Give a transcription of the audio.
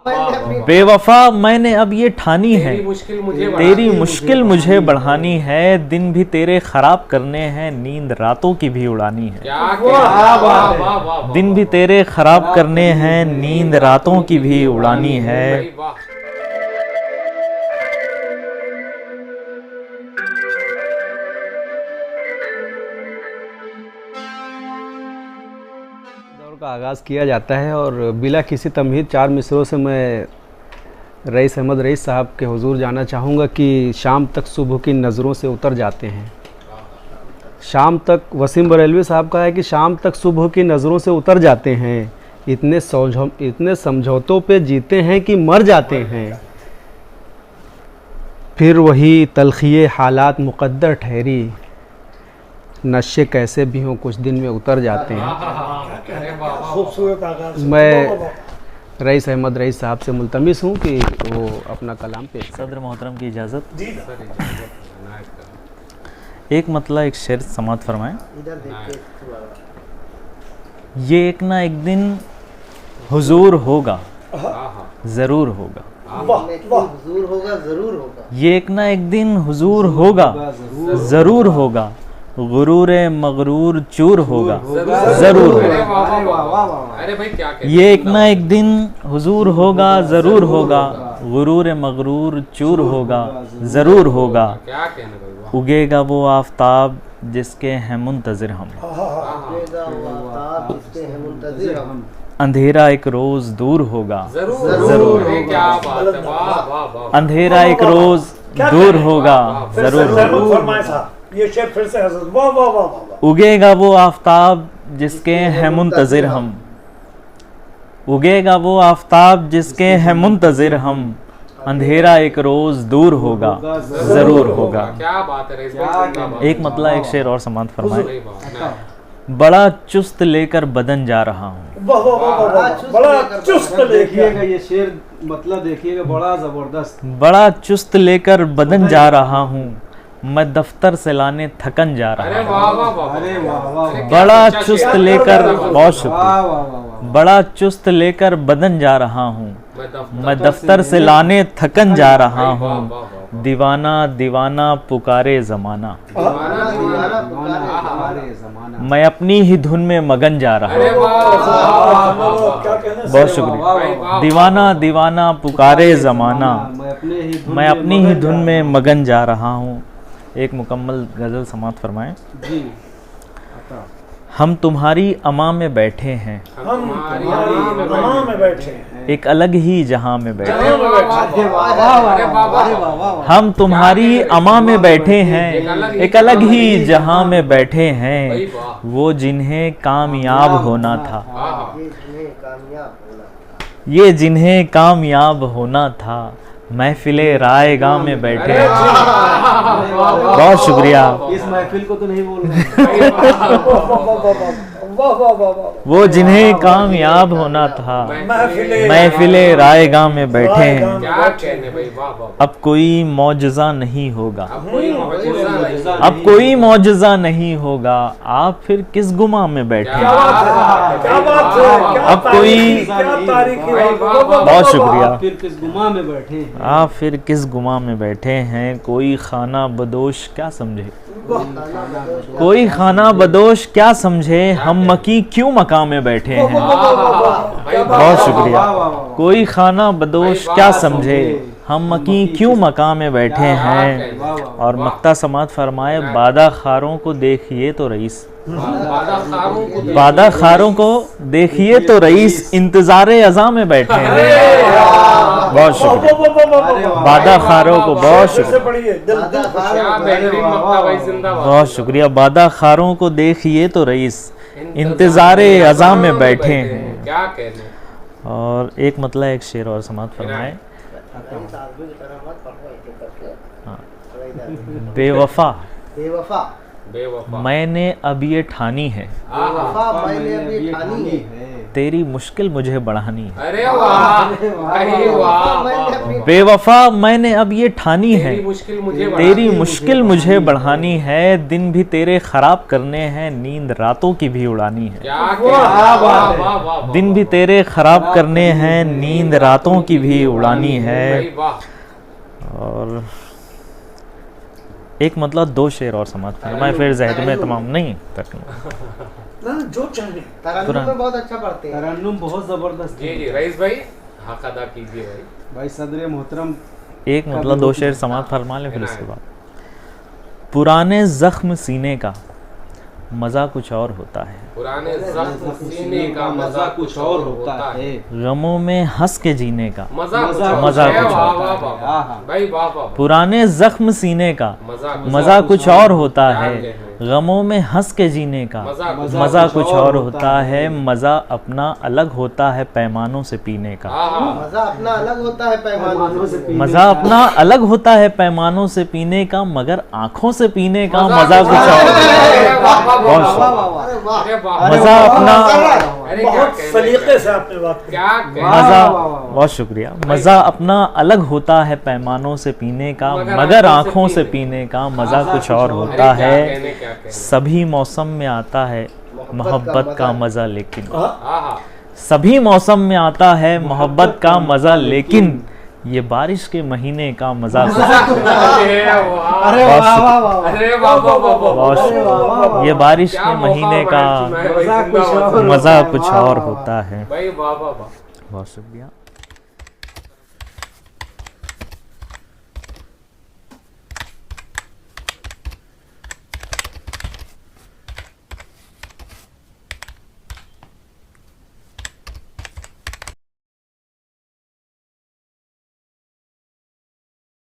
बेवफा मैंने अब ये ठानी है, तेरी मुश्किल मुझे बढ़ानी बढ़ानी है। दिन भी तेरे खराब करने हैं, नींद रातों की भी उड़ानी है। दिन भी तेरे खराब करने हैं, नींद रातों की भी उड़ानी है। दौर का आगाज़ किया जाता है और बिला किसी तमहीद 4 मिसरों से मैं रईस अहमद रईस साहब के हुजूर जाना चाहूँगा कि शाम तक सुबह की नज़रों से उतर जाते हैं। शाम तक वसीम बरेलवी साहब का है कि शाम तक सुबह की नज़रों से उतर जाते हैं, इतने समझौतों पे जीते हैं कि मर जाते हैं। फिर वही तलखिए हालात मुक़द्दर ठहरी, नशे कैसे भी हों कुछ दिन में उतर जाते हैं। खूबसूरत आगाज़। मैं रईस अहमद रईस साहब से मुल्तमिस हूँ कि वो अपना कलाम पेश करें। सदर मोहतरम की इजाज़त। एक मतलब एक शेर समात फरमाएं। ये एक ना एक दिन हुजूर होगा, ज़रूर होगा। हुजूर होगा जरूर होगा। ये एक ना एक दिन हुजूर होगा, ज़रूर होगा। गुरूर मगरूर चूर होगा, ज़रूर होगा। अरे भाई क्या कहते ये एक ना एक दिन हुजूर होगा, ज़रूर होगा। गुरूर मगरूर चूर होगा, ज़रूर होगा। क्या कहना भाई, वाह। उगेगा वो आफताब जिसके हैं मुंतज़िर हम, अंधेरा एक रोज़ दूर होगा, जरूर अरे क्या बात है, वाह वाह वाह। अंधेरा एक रोज़ दूर होगा, ज़रूर होगा। फरमाए साहब, ये शेर फिर से हज़रत। वाह वाह वाह वाह। उगेगा वो आफताब जिसके हैं मुंतज़िर हम, उगेगा वो आफताब जिसके हैं मुंतज़िर हम। अंधेरा एक रोज़ दूर होगा, ज़रूर होगा। क्या बात है रईस भाई, जिंदाबाद। एक मतलब एक शेर और समात फरमाए। सही बात है। बड़ा चुस्त लेकर बदन जा रहा हूँ, वाह वाह वाह वाह। बड़ा चुस्त देखिएगा ये शेर, मतलब देखिएगा बड़ा ज़बरदस्त। बड़ा चुस्त लेकर बदन जा रहा हूँ, मैं दफ्तर से लाने थकन जा अरे रहा हूँ। वाह वाह वाह। अरे वाह वाह। अरे क्या बड़ा अच्छा चुस्त शेर। लेकर, बहुत वाह शुक्रिया। वाह वाह वाह। बड़ा चुस्त लेकर बदन जा रहा हूँ, मैं दफ्तर से लाने थकन जा रहा वाह, हूँ। वाह, वाह। दीवाना दीवाना पुकारे ज़माना, हमारे ज़माना। मैं अपनी ही धुन में मगन जा रहा अरे हूँ। वाह वाह वाह। क्या कहना। बहुत शुक्रिया। दीवाना दीवाना पुकारे ज़माना, मैं अपनी ही धुन में मगन जा रहा हूँ। एक मुकम्मल गज़ल समात फरमाएं। जी। हम तुम्हारी अमा में बैठे हैं, हम तुम्हारी अमा में बैठे हैं। एक अलग ही जहां में बैठे हैं। अरे वाह वाह। अरे वाह वाह। हम तुम्हारी अमा में बैठे हैं, एक अलग ही जहां में बैठे हैं। वो जिन्हें कामयाब होना था, ये जिन्हें कामयाब होना था, महफिले रायगा में बैठे हैं। बहुत शुक्रिया। इस महफिल को तो नहीं बोल वाह वाह वाह वाह। वो जिन्हें कामयाब होना था, महफिले रायगा में बैठे हैं। क्या कहने भाई, वाह वाह। अब कोई मौजज़ा नहीं होगा, अब कोई मौजूदा नहीं। अब कोई मौजज़ा नहीं होगा। आप फिर किस गुमा में बैठे क्या हैं। बात है, क्या बात है। क्या अब कोई- क्या तारीखी भाई, बात। वाह, वाह, बहुत शुक्रिया। फिर किस गुमा में बैठे हैं। आप फिर किस गुमा में बैठे हैं। कोई खाना बदोश क्या समझे, कोई खाना बदोश क्या समझे, हम मकी क्यों मकाम में बैठे हैं। बहुत शुक्रिया। कोई खाना बदोश क्या समझे, हम मकी क्यों मकाम में बैठे हैं। और मक्ता समात फरमाए, बादा खारों को देखिए तो रईस, बादा खारों को देखिए तो रईस, इंतज़ारे अज़ा में बैठे हैं। बहुत शुक्रिया। बादा खारों को बहुत शुक्रिया, क्या बेहतरीन मक्ता भाई, जिंदाबाद। बहुत शुक्रिया। बादा खारों को देखिए तो रईस, इंतज़ारे अज़ा में बैठे हैं। क्या कहने। और एक मतलब एक शेर और समात फरमाए। बेवफा बेवफा। मैंने अब ये ठानी है, मैंने अभी ठानी है, तेरी मुश्किल मुझे बढ़ानी है। अरे वाह, अरे वाह, वाह। बेवफा मैंने अब ये ठानी है, तेरी मुश्किल मुझे तेरी मुश्किल मुझे बढ़ानी है, दिन भी तेरे खराब करने हैं, नींद रातों की भी उड़ानी है। क्या वाह वाह वाह, दिन भी तेरे खराब करने हैं, नींद रातों की भी उड़ानी है। भाई वाह। और एक मतलब 2 शेर और समाप्त करना, मैं फिर जहर में तमाम नहीं करूँगा। ना जो चाहिए तरन्नुम में बहुत अच्छा पढ़ते हैं। तरन्नुम बहुत ज़बरदस्त जी है। जी रईस भाई, हक अदा कीजिए भाई। भाई सदर मोहतरम एक मतलब 2 शेर समाप्त फरमा लें, फिर उसके बाद पुराने जख्म सीने का मज़ा कुछ और होता है, पुराने जख्म सीने का मजा कुछ और होता है, गमों में हंस के जीने का मजा कुछ मजा और है। कुछ वाह और वाह वाह भाई, वाह वाह। पुराने जख्म सीने का मज़ा कुछ और होता है, गमों में हंस के जीने का मज़ा कुछ और होता है, मज़ा अपना अलग होता है पैमानों से पीने का, मजा अपना अलग होता है पैमानों से। मज़ा अपना अलग होता है पैमानों से पीने का, मगर आँखों से पीने का मज़ा कुछ और मज़ा अपना बहुत सलीके से आपने बात की। मज़ा बहुत शुक्रिया। मज़ा अपना अलग होता है पैमानों से पीने का, मगर आँखों से पीने का मज़ा कुछ और होता है, सभी मौसम में आता है मोहब्बत का मज़ा, लेकिन सभी मौसम में आता है मोहब्बत का मज़ा, लेकिन ये बारिश के महीने का मज़ा ये बारिश के महीने का मज़ा कुछ और होता है। बहुत शुक्रिया।